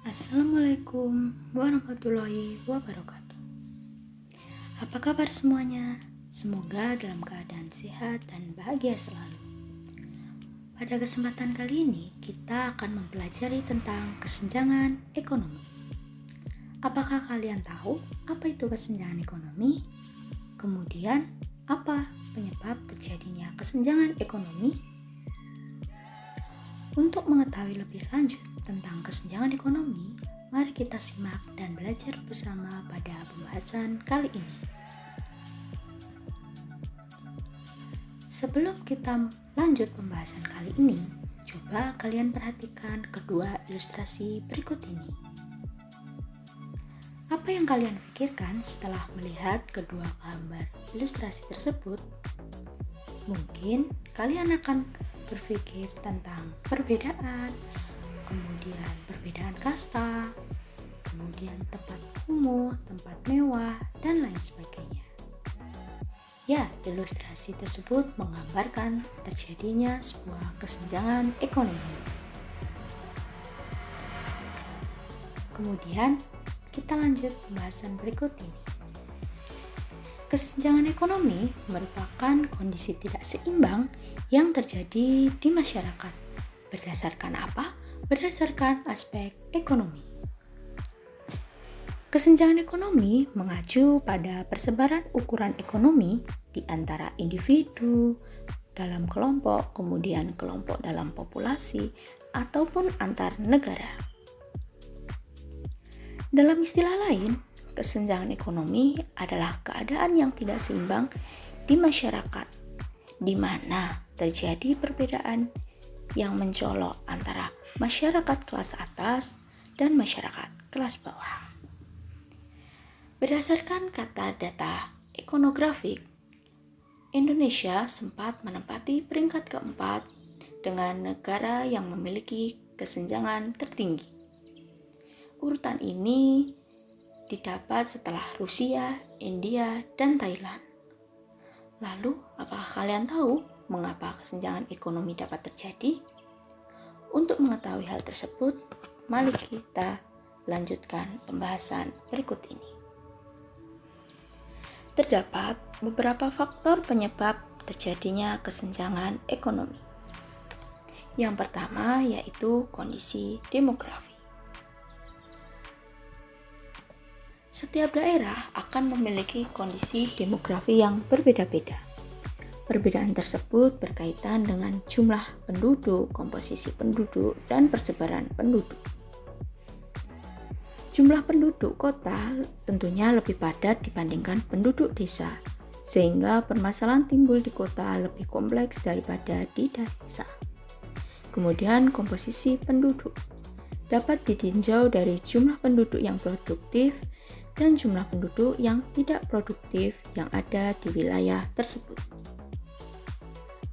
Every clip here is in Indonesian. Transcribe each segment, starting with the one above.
Assalamualaikum warahmatullahi wabarakatuh. Apa kabar semuanya? Semoga dalam keadaan sehat dan bahagia selalu. Pada kesempatan kali ini, kita akan mempelajari tentang kesenjangan ekonomi. Apakah kalian tahu apa itu kesenjangan ekonomi? Kemudian, apa penyebab terjadinya kesenjangan ekonomi? Untuk mengetahui lebih lanjut tentang kesenjangan ekonomi, mari kita simak dan belajar bersama pada pembahasan kali ini. Sebelum kita lanjut pembahasan kali ini, coba kalian perhatikan kedua ilustrasi berikut ini. Apa yang kalian pikirkan setelah melihat kedua gambar ilustrasi tersebut? Mungkin kalian akan berpikir tentang perbedaan, kemudian perbedaan kasta, kemudian tempat kumuh, tempat mewah, dan lain sebagainya. Ya, ilustrasi tersebut menggambarkan terjadinya sebuah kesenjangan ekonomi. Kemudian, kita lanjut pembahasan berikut ini. Kesenjangan ekonomi merupakan kondisi tidak seimbang yang terjadi di masyarakat. Berdasarkan apa? Berdasarkan aspek ekonomi. Kesenjangan ekonomi mengacu pada persebaran ukuran ekonomi di antara individu dalam kelompok, kemudian kelompok dalam populasi, ataupun antar negara. Dalam istilah lain, kesenjangan ekonomi adalah keadaan yang tidak seimbang di masyarakat, di mana terjadi perbedaan yang mencolok antara masyarakat kelas atas dan masyarakat kelas bawah. Berdasarkan kata data etnografik, Indonesia sempat menempati peringkat keempat dengan negara yang memiliki kesenjangan tertinggi. Urutan ini didapat setelah Rusia, India, dan Thailand. Lalu, apakah kalian tahu mengapa kesenjangan ekonomi dapat terjadi? Untuk mengetahui hal tersebut, mari kita lanjutkan pembahasan berikut ini. Terdapat beberapa faktor penyebab terjadinya kesenjangan ekonomi. Yang pertama yaitu kondisi demografi. Setiap daerah akan memiliki kondisi demografi yang berbeda-beda. Perbedaan tersebut berkaitan dengan jumlah penduduk, komposisi penduduk, dan persebaran penduduk. Jumlah penduduk kota tentunya lebih padat dibandingkan penduduk desa, sehingga permasalahan timbul di kota lebih kompleks daripada di desa. Kemudian komposisi penduduk dapat ditinjau dari jumlah penduduk yang produktif dan jumlah penduduk yang tidak produktif yang ada di wilayah tersebut.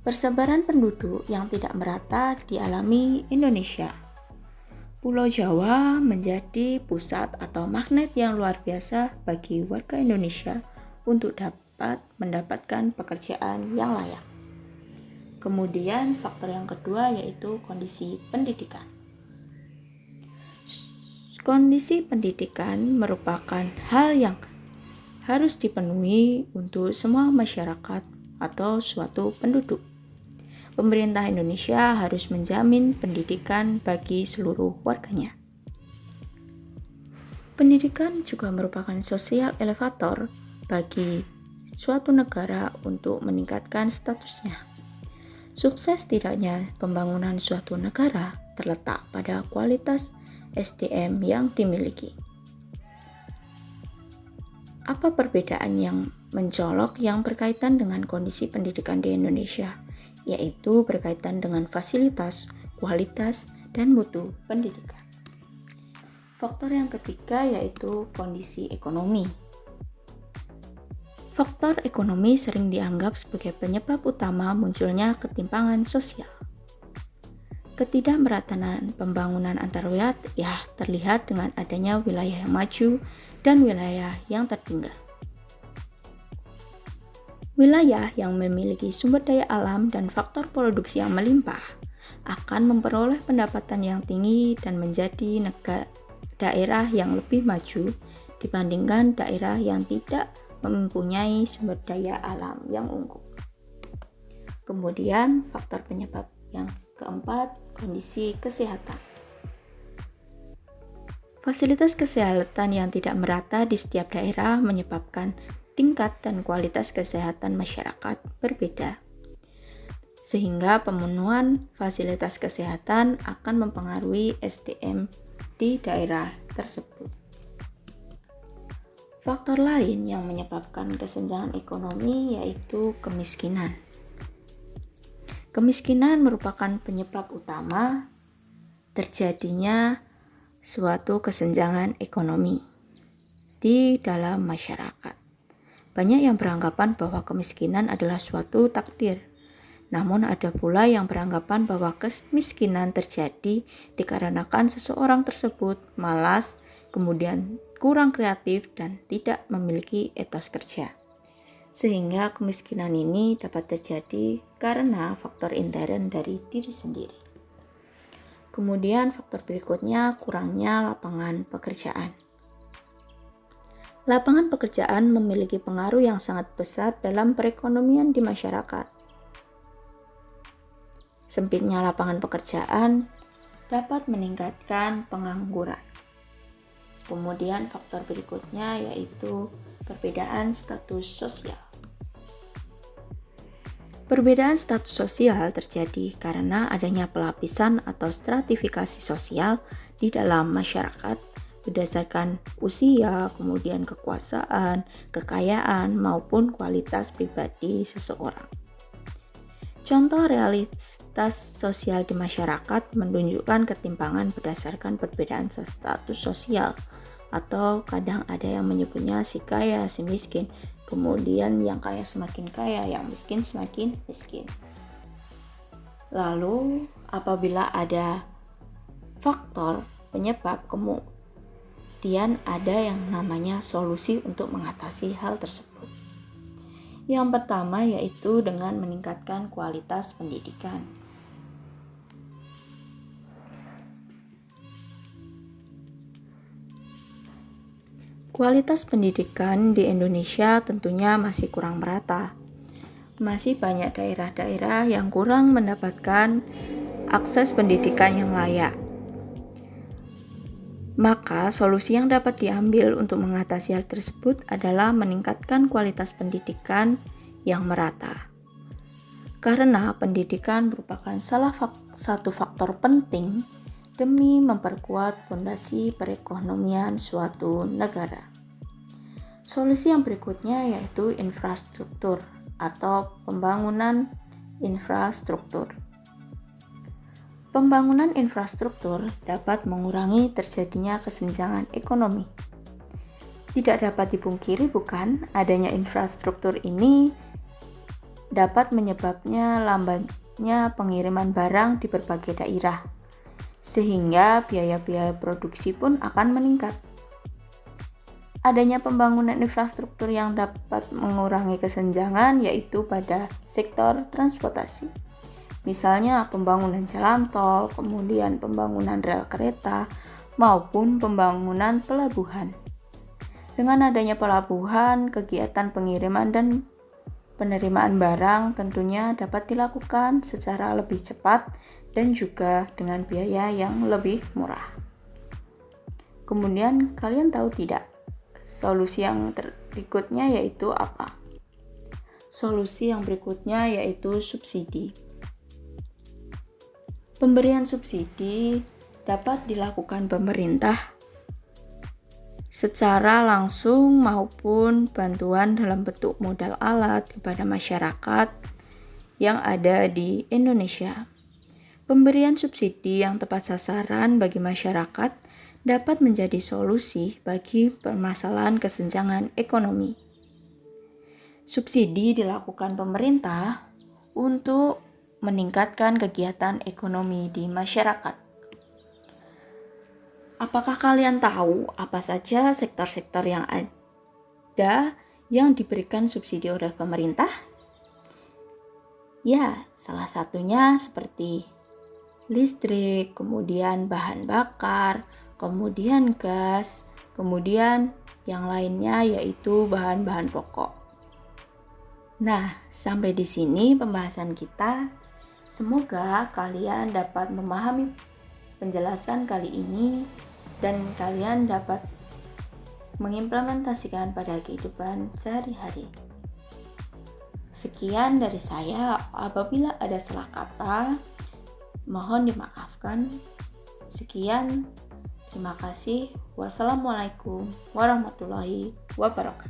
Persebaran penduduk yang tidak merata dialami Indonesia. Pulau Jawa menjadi pusat atau magnet yang luar biasa bagi warga Indonesia untuk dapat mendapatkan pekerjaan yang layak. Kemudian faktor yang kedua yaitu kondisi pendidikan. Kondisi pendidikan merupakan hal yang harus dipenuhi untuk semua masyarakat atau suatu penduduk. Pemerintah Indonesia harus menjamin pendidikan bagi seluruh warganya. Pendidikan juga merupakan sosial elevator bagi suatu negara untuk meningkatkan statusnya. Sukses tidaknya pembangunan suatu negara terletak pada kualitas SDM yang dimiliki. Apa perbedaan yang mencolok yang berkaitan dengan kondisi pendidikan di Indonesia, yaitu berkaitan dengan fasilitas, kualitas, dan mutu pendidikan. Faktor yang ketiga yaitu kondisi ekonomi. Faktor ekonomi sering dianggap sebagai penyebab utama munculnya ketimpangan sosial. Ketidakmerataan pembangunan antar wilayah terlihat dengan adanya wilayah yang maju dan wilayah yang tertinggal. Wilayah yang memiliki sumber daya alam dan faktor produksi yang melimpah akan memperoleh pendapatan yang tinggi dan menjadi daerah yang lebih maju dibandingkan daerah yang tidak mempunyai sumber daya alam yang unggul. Kemudian faktor penyebab yang keempat, kondisi kesehatan. Fasilitas kesehatan yang tidak merata di setiap daerah menyebabkan tingkat dan kualitas kesehatan masyarakat berbeda, sehingga pemenuhan fasilitas kesehatan akan mempengaruhi SDM di daerah tersebut. Faktor lain yang menyebabkan kesenjangan ekonomi yaitu kemiskinan. Kemiskinan merupakan penyebab utama terjadinya suatu kesenjangan ekonomi di dalam masyarakat. Banyak yang beranggapan bahwa kemiskinan adalah suatu takdir. Namun ada pula yang beranggapan bahwa kemiskinan terjadi dikarenakan seseorang tersebut malas, kemudian kurang kreatif dan tidak memiliki etos kerja. Sehingga kemiskinan ini dapat terjadi karena faktor intern dari diri sendiri. Kemudian faktor berikutnya, kurangnya lapangan pekerjaan. Lapangan pekerjaan memiliki pengaruh yang sangat besar dalam perekonomian di masyarakat. Sempitnya lapangan pekerjaan dapat meningkatkan pengangguran. Kemudian faktor berikutnya yaitu perbedaan status sosial. Perbedaan status sosial terjadi karena adanya pelapisan atau stratifikasi sosial di dalam masyarakat berdasarkan usia, kemudian kekuasaan, kekayaan, maupun kualitas pribadi seseorang. Contoh realitas sosial di masyarakat menunjukkan ketimpangan berdasarkan perbedaan status sosial, atau kadang ada yang menyebutnya si kaya, si miskin. Kemudian yang kaya semakin kaya, yang miskin semakin miskin. Lalu apabila ada faktor penyebab, kemudian ada yang namanya solusi untuk mengatasi hal tersebut. Yang pertama yaitu dengan meningkatkan kualitas pendidikan. Kualitas pendidikan di Indonesia tentunya masih kurang merata. Masih banyak daerah-daerah yang kurang mendapatkan akses pendidikan yang layak. Maka solusi yang dapat diambil untuk mengatasi hal tersebut adalah meningkatkan kualitas pendidikan yang merata. Karena pendidikan merupakan salah satu faktor penting demi memperkuat fondasi perekonomian suatu negara. Solusi yang berikutnya yaitu infrastruktur atau pembangunan infrastruktur. Pembangunan infrastruktur dapat mengurangi terjadinya kesenjangan ekonomi. Tidak dapat dipungkiri bukan, adanya infrastruktur ini dapat menyebabkan lambatnya pengiriman barang di berbagai daerah, sehingga biaya-biaya produksi pun akan meningkat. Adanya pembangunan infrastruktur yang dapat mengurangi kesenjangan yaitu pada sektor transportasi. Misalnya pembangunan jalan tol, kemudian pembangunan rel kereta, maupun pembangunan pelabuhan. Dengan adanya pelabuhan, kegiatan pengiriman dan penerimaan barang tentunya dapat dilakukan secara lebih cepat dan juga dengan biaya yang lebih murah. Kemudian kalian tahu tidak, solusi yang berikutnya yaitu apa? Solusi yang berikutnya yaitu subsidi. Pemberian subsidi dapat dilakukan pemerintah secara langsung maupun bantuan dalam bentuk modal alat kepada masyarakat yang ada di Indonesia. Pemberian subsidi yang tepat sasaran bagi masyarakat dapat menjadi solusi bagi permasalahan kesenjangan ekonomi. Subsidi dilakukan pemerintah untuk meningkatkan kegiatan ekonomi di masyarakat. Apakah kalian tahu apa saja sektor-sektor yang ada yang diberikan subsidi oleh pemerintah? Ya, salah satunya seperti listrik, kemudian bahan bakar, kemudian gas, kemudian yang lainnya yaitu bahan-bahan pokok. Nah, sampai di sini pembahasan kita. Semoga kalian dapat memahami penjelasan kali ini dan kalian dapat mengimplementasikan pada kehidupan sehari-hari. Sekian dari saya, apabila ada salah kata, mohon dimaafkan. Sekian, terima kasih. Wassalamualaikum warahmatullahi wabarakatuh.